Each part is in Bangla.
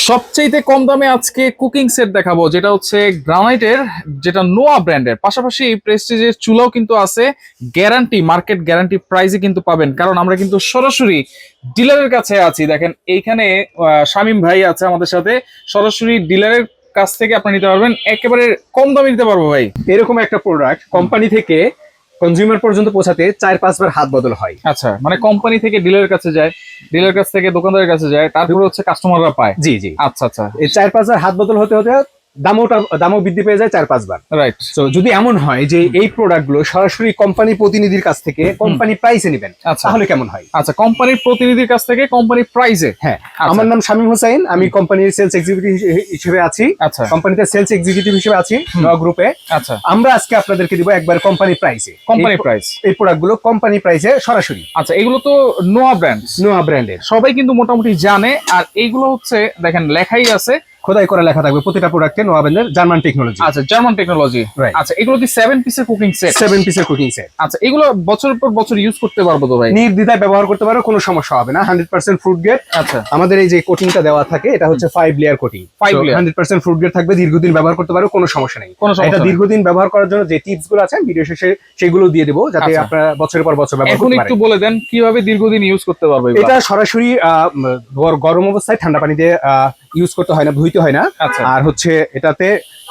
সবচেয়ে কম দামে আজকে কুকিং সেট দেখাবো, যেটা হচ্ছে গ্রানাইটের, যেটা নোয়া ব্র্যান্ডের। পাশাপাশি প্রেস্টিজের চুলাও কিন্তু আছে, গ্যারান্টি, মার্কেট গ্যারান্টি প্রাইসে কিন্তু পাবেন, কারণ আমরা কিন্তু সরাসরি ডিলারের কাছে আছি। দেখেন এইখানে শামীম ভাই আছে আমাদের সাথে, সরাসরি ডিলারের কাছ থেকে আপনি নিতে পারবেন, একেবারে কম দামে নিতে পারবো ভাই। এরকম একটা প্রোডাক্ট কোম্পানি থেকে কনজিউমার পর্যন্ত পৌঁছাতে 4-5 বার হাত বদল হয়। আচ্ছা, মানে কোম্পানি থেকে ডিলারের কাছে যায়, ডিলার কাছ থেকে দোকানদারের কাছে যায়, তারপরে হচ্ছে কাস্টমাররা পায়। জি জি, আচ্ছা আচ্ছা, এই 4-5 বার হাত বদল হতে হতে দামও বৃদ্ধি পেয়ে যায় 4-5 বার। রাইট। তো যদি এমন হয় যে এই প্রোডাক্ট গুলো সরাসরি কোম্পানি প্রতিনিধির কাছ থেকে কোম্পানি প্রাইসে নেবেন, তাহলে কেমন হয়? আচ্ছা, কোম্পানির প্রতিনিধির কাছ থেকে কোম্পানি প্রাইসে। হ্যাঁ, আমার নাম শামীম হোসেন, আমি কোম্পানির সেলস এক্সিকিউটিভ হিসেবে আছি। আচ্ছা, কোম্পানিতে সেলস এক্সিকিউটিভ হিসেবে আছি নোয়া গ্রুপে। আচ্ছা, আমরা আজকে আপনাদেরকে দিব একবার কোম্পানি প্রাইসে, কোম্পানি প্রাইস, এই প্রোডাক্ট গুলো কোম্পানি প্রাইসে সরাসরি। আচ্ছা, এগুলো তো নোয়া ব্র্যান্ড, নোয়া ব্র্যান্ডের সবাই কিন্তু মোটামুটি জানে। আর এইগুলো হচ্ছে দেখেন লেখাই আছে, খোদাই করা লেখা থাকবে প্রতিটা প্রোডাক্টে নোয়া ব্র্যান্ডের জার্মান টেকনোলজি। আচ্ছা, জার্মান টেকনোলজি। Right. আচ্ছা, এগুলো কি 7 পিসের কুকিং সেট? 7 পিসের কুকিং সেট। আচ্ছা, এগুলো বছরের পর বছর ইউজ করতে পারবো তো ভাই? নির্দ্বিধায় ব্যবহার করতে পারো, কোনো সমস্যা হবে না। 100% ফ্রুট গ্রেড। আচ্ছা, আমাদের এই যে কোটিংটা দেওয়া থাকে, এটা হচ্ছে 5 layer coating. 5 layer। 100% fruit grade থাকবে, দীর্ঘদিন ব্যবহার করতে পারো, কোনো সমস্যা নেই। কোনো সমস্যা এটা নেই। দীর্ঘদিন ব্যবহার করার জন্য যে টিপস গুলো আছে ভিডিও শেষে সেগুলো দিয়ে দেবো, যাতে আচ্ছা। আপনারা বছরের পর বছর ব্যবহার এখন করতে একটু পারেন। বলে দেন কিভাবে দীর্ঘদিন ইউজ করতে পারবো এগুলো? এটা সরাসরি গরম অবস্থায় ঠান্ডা পানি দিয়ে ইউজ করতে হয় না, ধুইতে হয় না। আচ্ছা, আর হচ্ছে এটাতে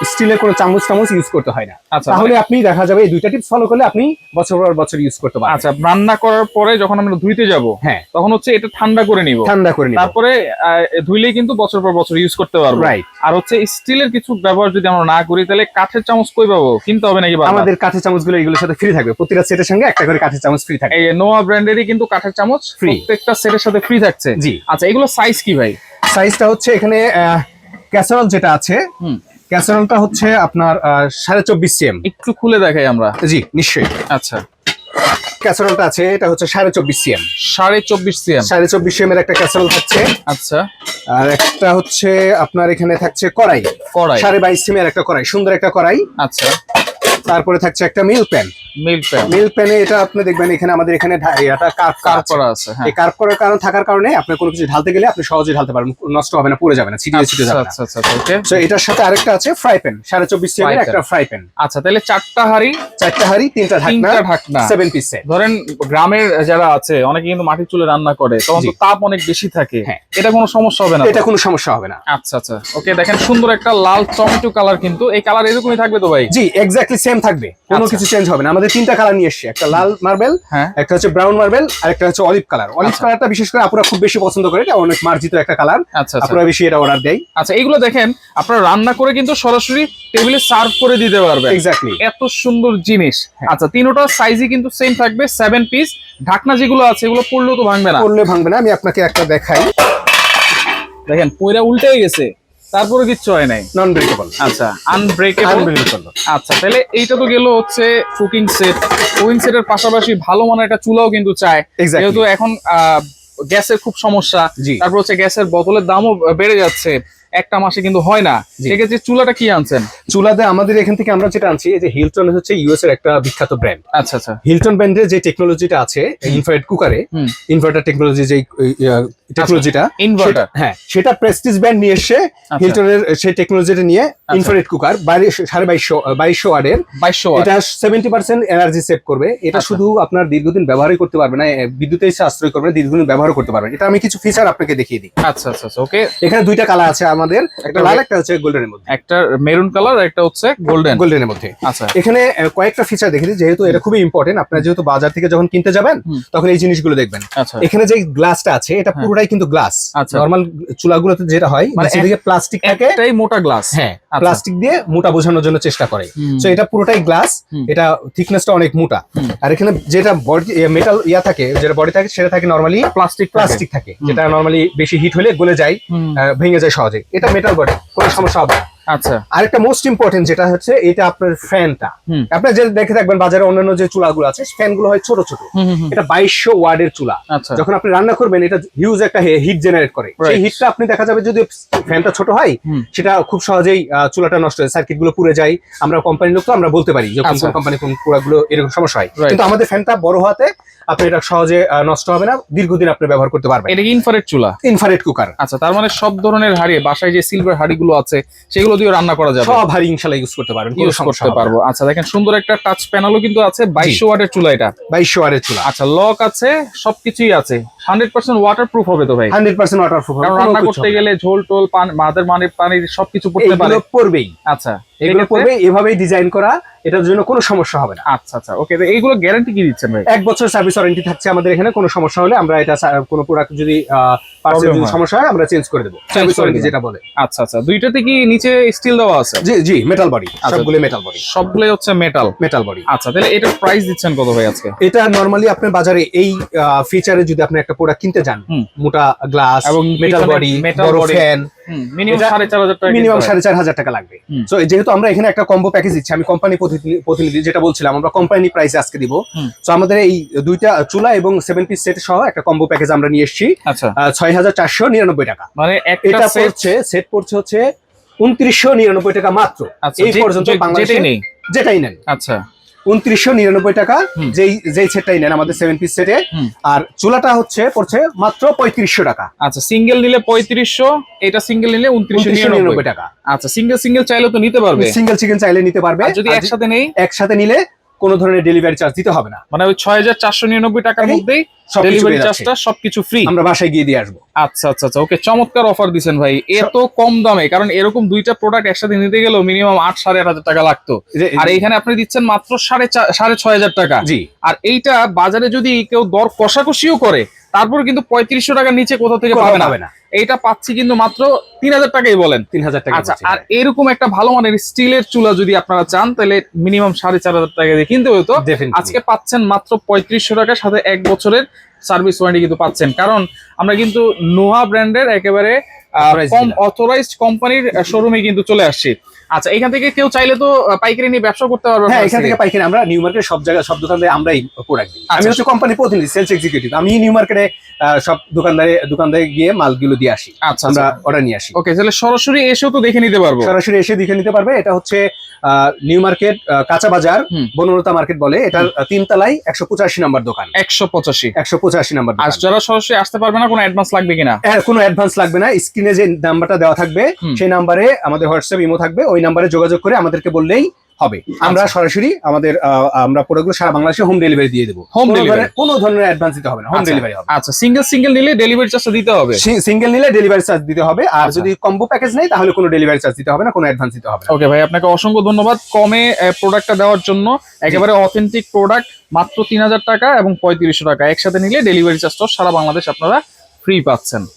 স্টিলের কোনো চামচ ইউজ করতে হয় না। আচ্ছা, তাহলে আপনি দেখা যাবে এই দুইটা টিপস ফলো করলে আপনি বছর পর বছর ইউজ করতে পারবেন। আচ্ছা, রান্না করার পরে যখন আমরা ধুইতে যাব, হ্যাঁ, তখন হচ্ছে এটা ঠান্ডা করে নিব, ঠান্ডা করে নিব, তারপরে ধুইলেই কিন্তু বছর পর বছর ইউজ করতে পারবো। রাইট। আর হচ্ছে স্টিলের কিছু ব্যবহার যদি আমরা না করি, তাহলে কাঠের চামচ কই পাবো? কিনতে হবে নাকি বারবার? আমাদের কাঠের চামচগুলো এগুলোর সাথে ফ্রি থাকবে, প্রতিটা সেটের সঙ্গে একটা করে কাঠের চামচ ফ্রি থাকবে। এই নোয়া ব্র্যান্ডেরই কিন্তু কাঠের চামচ Free। প্রত্যেকটা সেটের সাথে ফ্রি থাকছে। জি। আচ্ছা, এগুলো সাইজ কি ভাই? সাইজটা হচ্ছে এখানে ক্যাসারোল যেটা আছে, ক্যাসারোলটা হচ্ছে আপনার 24.5 cm। একটু খুলে দেখাই আমরা। জি নিশ্চয়ই। আচ্ছা, ক্যাসারোলটা আছে, এটা হচ্ছে 24.5 cm। 24.5 cm। 24.5 cm এর একটা ক্যাসারোল থাকছে। আচ্ছা, আর একটা হচ্ছে আপনার এখানে থাকছে কড়াই, কড়াই 22.5 cm এর একটা কড়াই, সুন্দর একটা কড়াই। আচ্ছা, তারপরে থাকছে একটা মিল প্যান। মিল্ক প্যান মিল প্যানে এটা আপনি দেখবেন এখানে আমাদের এখানে এটা কার্ভ করা আছে। হ্যাঁ, এই কার্ভ করার কারণ থাকার কারণে আপনি কোনো কিছু ঢালতে গেলে আপনি সহজে ঢালতে পারবেন, নষ্ট হবে না, পুড়ে যাবে না, ছিটিয়ে ছিটিয়ে যাবে না। আচ্ছা আচ্ছা, ওকে। তো এটার সাথে আরেকটা আছে ফ্রাই প্যান, 24.5 cm এর একটা ফ্রাই প্যান। আচ্ছা, তাহলে 4টা হাঁড়ি, 4টা হাঁড়ি, 3টা ঢাকনা, 7 পিস সেট। ধরেন গ্রামের যারা আছে অনেকে কিন্তু মাটির চুলে রান্না করে, তখন তো তাপ অনেক বেশি থাকে। হ্যাঁ, এটা কোনো সমস্যা হবে না? এটা কোনো সমস্যা হবে না। আচ্ছা আচ্ছা, ওকে। দেখেন সুন্দর একটা লাল টমেটো কালার, কিন্তু এই কালার এরকমই থাকবে তো ভাই? জি এক্স্যাক্টলি সেম থাকবে, কোনো কিছু চেঞ্জ হবে না। আমাদের 3টা কালার নিয়ে এসেছি, একটা লাল মার্বেল, হ্যাঁ, একটা হচ্ছে ব্রাউন মার্বেল, আর একটা হচ্ছে অলিভ কালার। অলিভ কালারটা বিশেষ করে আপুরা খুব বেশি পছন্দ করে, এটা অনেক মার্জিত একটা কালার। আচ্ছা আচ্ছা, আপুরা বেশি এটা অর্ডার দেয়। আচ্ছা, এগুলো দেখেন আপনারা রান্না করে কিন্তু সরাসরি টেবিলে সার্ভ করে দিতে পারবেন। এক্স্যাক্টলি, এত সুন্দর জিনিস। আচ্ছা, তিনটা সাইজই কিন্তু সেম থাকবে, 7 পিস। ঢাকনা যেগুলো আছে এগুলো পড়লেও তো ভাঙবে না? পড়লে ভাঙবে না। আমি আপনাকে একটা দেখাই, দেখেন পয়রা উল্টে গেছে, তারপরে কিচ্ছু হয় নাই, নন ব্রেকেবল। আচ্ছা, আনব্রেকেবল। আচ্ছা, তাহলে এইটা তো গেল হচ্ছে কুকিং সেট। কুকিং সেটের পাশাপাশি ভালো মানের একটা চুলাও কিন্তু চায়, যেহেতু এখন গ্যাসের খুব সমস্যা। তারপর হচ্ছে গ্যাসের বোতলের দামও বেড়ে যাচ্ছে, একটা মাসে কিন্তু হয় না। সেক্ষেত্রে চুলাটা কি আনছেন? চুলাতে আমাদের এখান থেকে আমরা যেটা আনছি, এই যে হিলটন হচ্ছে ইউএস এর একটা বিখ্যাত ব্র্যান্ড। আচ্ছা আচ্ছা, হিলটন ব্র্যান্ডের যে টেকনোলজিটা আছে ইনফ্রারেড কুকারে, ইনভার্টার টেকনোলজি, যে টেকনোলজিটা, ইনভার্টার, হ্যাঁ, সেটা প্রেস্টিজ ব্র্যান্ড নিয়ে এসে হিলটনের সেই টেকনোলজিটা নিয়ে ইনফ্রারেড কুকার 2200 ওয়াটের, 2200 ওয়াট, এটা 70% এনার্জি সেভ করবে। এটা শুধু আপনার দীর্ঘদিন ব্যবহারই করতে পারবে না, বিদ্যুতেই সাশ্রয় করবে, দীর্ঘদিন ব্যবহার করতে পারবেন। এটা আমি কিছু ফিচার আপনাকে দেখিয়ে দিই। আচ্ছা আচ্ছা, ওকে। এখানে 2টা কালার আছে আমাদের, একটা লাল, একটা হচ্ছে গোল্ডেনের মধ্যে, একটা মেরুন কালার, একটা হচ্ছে গোল্ডেনের মধ্যে। আচ্ছা, এখানে কয়েকটা ফিচার দেখে দিই, যেহেতু এটা খুবই ইম্পর্টেন্ট। আপনারা যেহেতু বাজার থেকে যখন কিনতে যাবেন তখন এই জিনিসগুলো দেখবেন। আচ্ছা, এখানে যে গ্লাসটা আছে এটা পুরোটাই কিন্তু গ্লাস। নরমাল চুলাগুলোতে যেটা হয় নিচে দিকে প্লাস্টিক থাকে, এটাই মোটা গ্লাস। হ্যাঁ, প্লাস্টিক দিয়ে মোটা বোঝানোর জন্য চেষ্টা করে। তো এটা পুরোটাই গ্লাস, এটা থিকনেসটা অনেক মোটা। আর এখানে যেটা বডি মেটাল থাকে, যেটা বডি থাকে, সেটা থাকে নরমালি প্লাস্টিক থাকে, যেটা নরমালি বেশি হিট হলে গলে যায়, ভেঙে যায় সহজে। এটা মেটাল বডি, কোনো সমস্যা হবে না। আচ্ছা আরেকটা মোস্ট ইম্পর্টেন্ট যেটা হচ্ছে এটা আপনার ফ্যানটা। হুম। আপনার যে দেখে থাকবেন বাজারে অন্যান্য যে চুলাগুলো আছে ফ্যানগুলো হয় ছোট ছোট, এটা 2200 ওয়াটের চুলা। আচ্ছা যখন আপনি রান্না করবেন এটা হিউজ একটা হিট জেনারেট করে, সেই Right. হিটটা আপনি দেখা যাবে যদি ফ্যানটা ছোট হয় হুম। সেটা খুব সহজেই চুলাটা নষ্ট হয়, সার্কিট গুলো পুড়ে যায়। আমরা কোম্পানির লোক তো আমরা বলতে পারি যে কোন আচ্ছা। কোন কোম্পানি কোন চুলাগুলো এরকম সমস্যা হয়, Right. কিন্তু আমাদের ফ্যানটা বড় হওয়াতে আপনি এটা সহজে নষ্ট হবে না, দীর্ঘদিন আপনি ব্যবহার করতে পারবেন। এটা কি ইনফ্রারেড চুলা? Infrared cooker. আচ্ছা, তার মানে সব ধরনের হাড়ি, বাসায় যে সিলভার হাড়িগুলো আছে সেগুলো দিয়ে রান্না করা যাবে, সব হাড়ি ইনশাআল্লাহ ইউজ করতে পারবেন, কোনো ইউজ সমস্যা করতে হবে না। পারবো। আচ্ছা দেখেন সুন্দর একটা টাচ প্যানেলও কিন্তু আছে, 2200 ওয়াটের চুলা এটা। 2200 ওয়াটের চুলা। আচ্ছা লক আছে, সবকিছুই আছে, 100% ওয়াটারপ্রুফ হবে তো ভাই? 100% ওয়াটারপ্রুফ। কারণ রান্না করতে গেলে ঝোল টোল মাদের পানির সবকিছু পড়তে পারে। এগুলো পড়বেই, আচ্ছা এগুলো এক্ষেত্রে- পড়বে, এভাবেই ডিজাইন করা, এটার জন্য কোনো সমস্যা হবে না। আচ্ছা আচ্ছা ওকে, তো এইগুলো গ্যারান্টি কি দিচ্ছেন ভাই? 1 বছর সার্ভিস ওয়ারেন্টি থাকছে আমাদের এখানে, কোনো সমস্যা হলে আমরা এটা কোনো প্রোডাক্ট যদি পার্টসের Problem যদি হয়। সমস্যা হয় আমরা চেঞ্জ করে দেবো, সার্ভিস ওয়ারেন্টি যেটা বলে। আচ্ছা আচ্ছা, দুইটাতে কি নিচে স্টিল দেওয়া আছে? জি জি, মেটাল বডি, আচ্ছা। সবগুলো মেটাল বডি, সবগুলোই হচ্ছে মেটাল। Metal body. আচ্ছা তাহলে এটার প্রাইস দিচ্ছেন কত ভাই আজকে? এটা নরমালি আপনার বাজারে এই ফিচারে যদি আপনি একটা প্রোডাক্ট কিনতে যান, হুম। মোটা গ্লাস এবং মেটাল পিছনে বডি metal বড় body, ফ্যান, মিনিমাম এটা 4500 টাকা মিনিমাম 4500 টাকা লাগবে। হুম। সো যেহেতু আমরা এখানে একটা কম্বো প্যাকেজ দিচ্ছি, আমি কোম্পানি প্রতিনিধি যেটা বলছিলাম, আমরা কোম্পানি প্রাইসে আজকে দিব। হুম। সো আমাদের এই দুইটা চুলা এবং 7 পিস সেট সহ একটা কম্বো প্যাকেজ আমরা নিয়ে এসেছি আচ্ছা 6499 টাকা। মানে একটা এটা সেট। পড়ছে, সেট পড়ছে হচ্ছে 2999 টাকা মাত্র। আচ্ছা এই পর্যন্ত বাংলাদেশে যেটাই নেই। যেটাই নেন আচ্ছা 2999 টাকা, হুম। যেই সেটটাই নেন আমাদের 7 পিস সেটে। হুম। আর চুলাটা পড়ছে মাত্র 3500 টাকা। আচ্ছা সিঙ্গেল নিলে 3500, এটা সিঙ্গেল নিলে 2999 2999 টাকা। আচ্ছা সিঙ্গেল চাইলে তো নিতে পারবে, সিঙ্গেল চিকেন চাইলে নিতে পারবে, আর যদি আর একসাথে নেই একসাথে নিলে কোনো ধরনের ডেলিভারি চার্জ দিতে হবে না, মানে ওই 6499 টাকার এই মধ্যেই সবকিছু ডেলিভারি পেয়ে যাচ্ছে। চার্জটা সবকিছু ফ্রি। আমরা বাসায় গিয়ে দিয়ে আসবো। আচ্ছা আচ্ছা আচ্ছা ওকে, চমৎকার অফার দিছেন ভাই, এত কম দামে। কারণ এরকম দুইটা প্রোডাক্ট একসাথে নিতে গেলেও মিনিমাম 8,500 টাকা লাগতো, আর এইখানে আপনি দিচ্ছেন মাত্র 6500 টাকা। জি, আর এইটা বাজারে যদি কেউ দর কষাকষিও করে তারপরে কিন্তু 3500 টাকার নিচে কোথাও থেকে কোথাও পাবে না। পাবে না। এইটা পাচ্ছি কিন্তু মাত্র 3000 টাকাই বলেন। 3000 টাকা। আচ্ছা আর এরকম একটা ভালো মানের স্টিলের চুলা যদি আপনারা চান তাহলে মিনিমাম 4500 টাকা দিয়ে কিনতে হতো, আজকে পাচ্ছেন মাত্র 3500 টাকা, সাথে 1 বছরের সার্ভিস ওয়ারেন্টি কিন্তু পাচ্ছেন। কারণ আমরা কিন্তু নোহা ব্র্যান্ডের একেবারে Authorized কম dealer। অথরাইজড কোম্পানির শোরুমে কিন্তু চলে আসছি। আচ্ছা এখান থেকে কেউ চাইলে তো পাইকারি নিয়ে ব্যবসা করতে পারবে। হ্যাঁ, এখান থেকে পাইকারি আমরা নিউ মার্কেট সব জায়গায় সব দোকানদারে আমরাই প্রোডাক্ট দিই। আমি আচ্ছা। হচ্ছে কোম্পানি প্রতিনিধি, সেলস এক্সিকিউটিভ। আমি নিউ মার্কেটে সব দোকানদারে গিয়ে মালগুলো দিয়ে আসি, আচ্ছা আমরা আচ্ছা অর্ডার নিয়ে আসি। ওকে, তাহলে সরাসরি এসেও তো দেখে নিতে পারবো। সরাসরি এসে দেখে নিতে পারবে। এটা হচ্ছে নিউ মার্কেট কাঁচা বাজার, হুম। বনলতা মার্কেট বলে, এটার 3 তলায় 185 নম্বর দোকান। 185। 185 নম্বর আর দোকান। যারা সরাসরি আসতে পারবে না, কোনো অ্যাডভান্স লাগবে কিনা? কোনো অ্যাডভান্স লাগবে না, স্ক্রিনে যে নাম্বারটা দেওয়া থাকবে হুম। সেই নাম্বারে আমাদের হোয়াটসঅ্যাপ ইমো থাকবে, ওই নাম্বারে যোগাযোগ করে আমাদেরকে বললেই হবে। আমরা সরাসরি আমরা প্রোডাক্টগুলো সারা বাংলাদেশে হোম ডেলিভারি দিয়ে দেবো। Home delivery? কোনো ধরনের অ্যাডভান্স দিতে হবে না, হোম ডেলিভারি হবে। আচ্ছা সিঙ্গেল নিলে ডেলিভারি চার্জটা দিতে হবে। সিঙ্গেল নিলে ডেলিভারি চার্জ দিতে হবে, আর আচ্ছা। যদি কম্বো প্যাকেজ নেই তাহলে কোনো ডেলিভারি চার্জ দিতে হবে না, কোনো অ্যাডভান্স দিতে হবে না। ওকে ভাই, আপনাকে অসংখ্য ধন্যবাদ কমে প্রোডাক্টটা দেওয়ার জন্য। একেবারে অথেন্টিক প্রোডাক্ট, মাত্র 3000 টাকা এবং 3500 টাকা একসাথে নিলে ডেলিভারি চার্জটা সারা বাংলাদেশ আপনারা ফ্রি পাচ্ছেন।